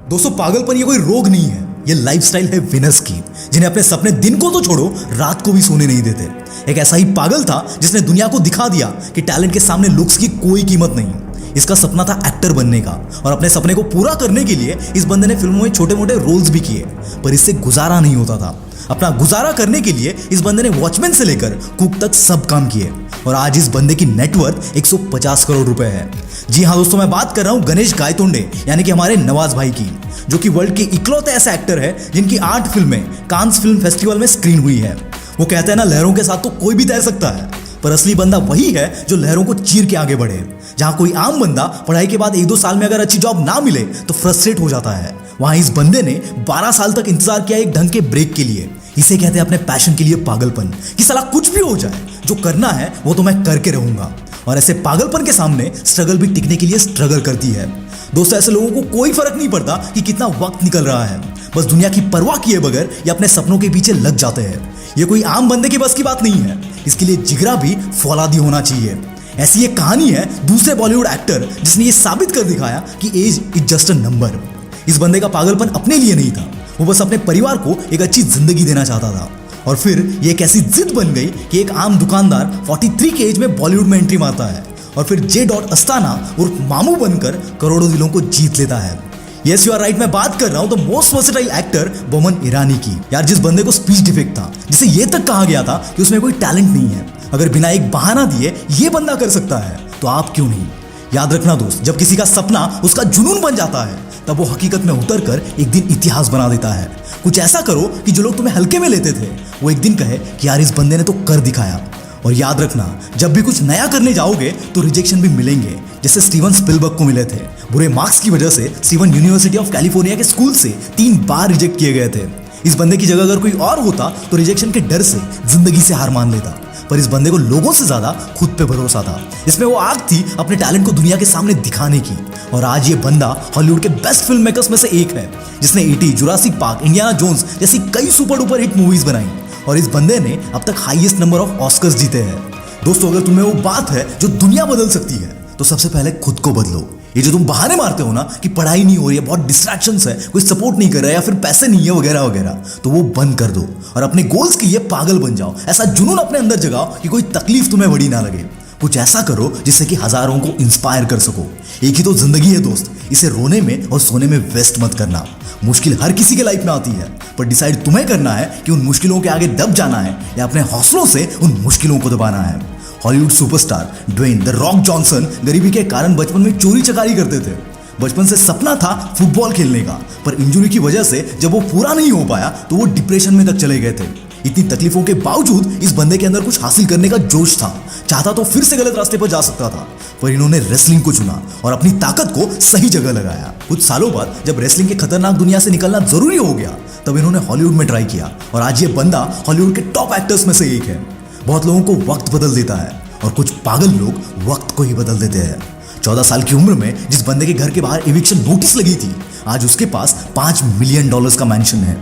दोस्तों पागलपन ये कोई रोग नहीं है, ये लाइफस्टाइल है विनर्स की, जिन्हें अपने सपने दिन को तो छोड़ो रात को भी सोने नहीं देते। एक ऐसा ही पागल था जिसने दुनिया को दिखा दिया कि टैलेंट के सामने लुक्स की कोई कीमत नहीं। इसका सपना था एक्टर बनने का और अपने सपने को पूरा करने के लिए इस बंदे ने फिल्मों में छोटे मोटे रोल्स भी किए, पर इससे गुजारा नहीं होता था। अपना गुजारा करने के लिए इस बंदे ने वॉचमैन से लेकर कुक तक सब काम किए और आज इस बंदे की नेटवर्थ 150 करोड़ रुपए है। जी हाँ दोस्तों, मैं बात कर रहा हूँ गणेश गायतोंडे यानी कि हमारे नवाज भाई की, जो कि वर्ल्ड के इकलौते ऐसे एक्टर है जिनकी 8 फिल्में कांस फिल्म फेस्टिवल में स्क्रीन हुई है। वो कहते हैं ना, लहरों के साथ तो कोई भी तैर सकता है, पर असली बंदा वही है जो लहरों को चीर के आगे बढ़े। जहां कोई आम बंदा पढ़ाई के बाद 1-2 साल में अगर अच्छी जॉब ना मिले तो फ्रस्ट्रेट हो जाता है, वहां इस बंदे ने 12 साल तक इंतजार किया एक ढंग के ब्रेक के लिए। इसे कहते हैं अपने पैशन के लिए पागलपन, कि साला कुछ भी हो जाए, जो करना है वो तो मैं करके रहूंगा। और ऐसे पागलपन के सामने स्ट्रगल भी टिकने के लिए स्ट्रगल करती है। दोस्तों ऐसे लोगों को कोई फर्क नहीं पड़ता कि कितना वक्त निकल रहा है, बस दुनिया की परवाह किए बगैर ये अपने सपनों के पीछे लग जाते हैं। ये कोई आम बंदे के बस की बात नहीं है, इसके लिए जिगरा भी फौलादी होना चाहिए। ऐसी एक कहानी है दूसरे बॉलीवुड एक्टर जिसने ये साबित कर दिखाया कि age is just a number. इस बंदे का पागलपन अपने लिए नहीं था, वो बस अपने परिवार को एक अच्छी जिंदगी देना चाहता था। और फिर ये एक ऐसी जिद बन गई कि एक आम दुकानदार 43 के एज में बॉलीवुड में एंट्री मारता है और फिर जे. अस्थाना उर्फ मामू बनकर करोड़ों दिलों को जीत लेता है। यस यू आर राइट, मैं बात कर रहा हूं the most versatile actor Boman Irani की। यार जिस बंदे को स्पीच डिफेक्ट था, जिसे ये तक कहा गया था कि उसमें कोई टैलेंट नहीं है, अगर बिना एक बहाना दिए ये बंदा कर सकता है तो आप क्यों नहीं। याद रखना दोस्त, जब किसी का सपना उसका जुनून बन जाता है तब वो हकीकत में उतर कर एक दिन इतिहास बना देता है। कुछ ऐसा करो कि जो लोग तुम्हें हल्के में लेते थे वो एक दिन कहे कि यार इस बंदे ने तो कर दिखाया। और याद रखना, जब भी कुछ नया करने जाओगे तो रिजेक्शन भी मिलेंगे, जैसे स्टीवन स्पिलबर्ग को मिले थे। बुरे मार्क्स की वजह से स्टीवन यूनिवर्सिटी ऑफ कैलिफोर्निया के स्कूल से 3 बार रिजेक्ट किए गए थे। इस बंदे की जगह अगर कोई और होता तो रिजेक्शन के डर से जिंदगी से हार मान लेता, पर इस बंदे को लोगों से ज्यादा खुद पे भरोसा था। इसमें वो आग थी अपने टैलेंट को दुनिया के सामने दिखाने की। और आज ये बंदा हॉलीवुड के बेस्ट फिल्म मेकर्स में से एक है, जिसने E.T., Jurassic park, Indiana Jones जैसी कई सुपर डुपर हिट मूवीज बनाई। और इस बंदे ने अब तक हाईएस्ट नंबर ऑफ ऑस्कर्स जीते हैं। दोस्तों अगर तुम्हें वो बात है जो दुनिया बदल सकती है तो सबसे पहले खुद को बदलो। ये जो तुम बहाने मारते हो ना कि पढ़ाई नहीं हो रही है, बहुत डिस्ट्रैक्शंस है, कोई सपोर्ट नहीं कर रहा है या फिर पैसे नहीं है वगैरह वगैरह, तो वो बंद कर दो और अपने गोल्स के लिए पागल बन जाओ। ऐसा जुनून अपने अंदर जगाओ कि कोई तकलीफ तुम्हें बड़ी ना लगे। कुछ ऐसा करो जिससे कि हजारों को इंस्पायर कर सको। एक ही तो जिंदगी है दोस्त, इसे रोने में और सोने में वेस्ट मत करना। मुश्किल हर किसी के लाइफ में आती है, पर डिसाइड तुम्हें करना है कि उन मुश्किलों के आगे दब जाना है या अपने हौसलों से उन मुश्किलों को दबाना है। Hollywood superstar Dwayne the Rock Johnson गरीबी के कारण बचपन में चोरी चकारी करते थे। बचपन से सपना था फुटबॉल खेलने का, पर इंजरी की वजह से जब वो पूरा नहीं हो पाया तो वो डिप्रेशन में तक चले गए थे। इतनी तकलीफों के बावजूद इस बंदे के अंदर कुछ हासिल करने का जोश था। चाहता तो फिर से गलत रास्ते पर जा सकता था, पर इन्होंने रेसलिंग को चुना और अपनी ताकत को सही जगह लगाया। कुछ सालों बाद जब रेसलिंग के खतरनाक दुनिया से निकलना जरूरी हो गया तब इन्होंने हॉलीवुड में ट्राई किया और आज ये बंदा हॉलीवुड के टॉप एक्टर्स में से एक है। बहुत लोगों को वक्त बदल देता है और कुछ पागल लोग वक्त को ही बदल देते हैं। 14 साल की उम्र में जिस बंदे के घर के बाहर एविक्शन नोटिस लगी थी, आज उसके पास $5 मिलियन का मैंशन है।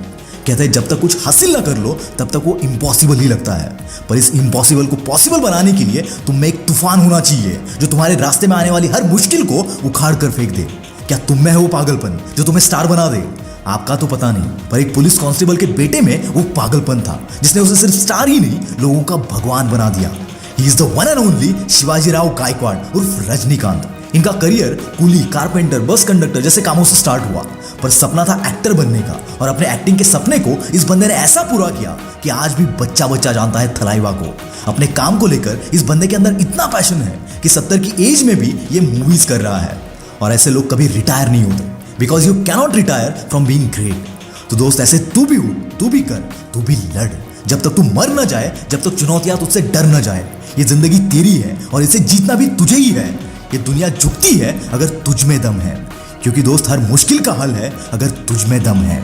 कहते हैं जब तक कुछ हासिल ना कर लो तब तक वो इम्पॉसिबल ही लगता है, पर इस इम्पॉसिबल को पॉसिबल बनाने के लिए तुम में एक तूफान होना चाहिए जो तुम्हारे रास्ते में आने वाली हर मुश्किल को उखाड़ कर फेंक दे। क्या तुम में है वो पागलपन जो तुम्हें स्टार बना दे? आपका तो पता नहीं, पर एक पुलिस कांस्टेबल के बेटे में वो पागलपन था जिसने उसे सिर्फ स्टार ही नहीं, लोगों का भगवान बना दिया। He is the one and only Shivajirao Gaikwad उर्फ रजनीकांत। इनका career coolie, carpenter, bus conductor जैसे कामों से स्टार्ट हुआ, पर सपना था एक्टर बनने का और अपने एक्टिंग के सपने को इस बंदे ने ऐसा पूरा किया कि आज भी बच्चा बच्चा जानता है थलाइवा को। अपने काम को लेकर इस बंदे के अंदर इतना पैशन है कि 70 की एज में भी ये मूवीज कर रहा है। और ऐसे लोग कभी रिटायर नहीं होते, because you cannot retire from being great. तो दोस्त ऐसे तू भी उठ, तू भी कर, तू भी लड़, जब तक तू मर न जाए, जब तक चुनौतियां तुझसे डर न जाए। ये जिंदगी तेरी है और इसे जीतना भी तुझे ही है। ये दुनिया झुकती है अगर तुझ में दम है, क्योंकि दोस्त हर मुश्किल का हल है अगर तुझ में दम है।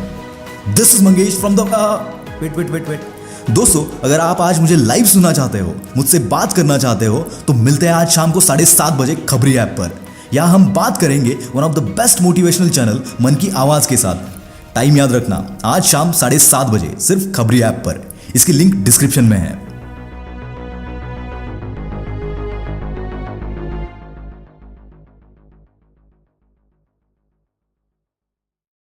This is Mangesh from the vet. दोस्तों अगर आप आज मुझे लाइव सुनना चाहते हो, मुझसे बात करना चाहते हो, तो मिलते हैं आज शाम को 7:30 बजे खबरी ऐप पर। यहाँ हम बात करेंगे one of the best motivational channel मन की आवाज के साथ। टाइम याद रखना, आज शाम 7:30 बजे सिर्फ खबरी ऐप पर। इसकी लिंक डिस्क्रिप्शन में है।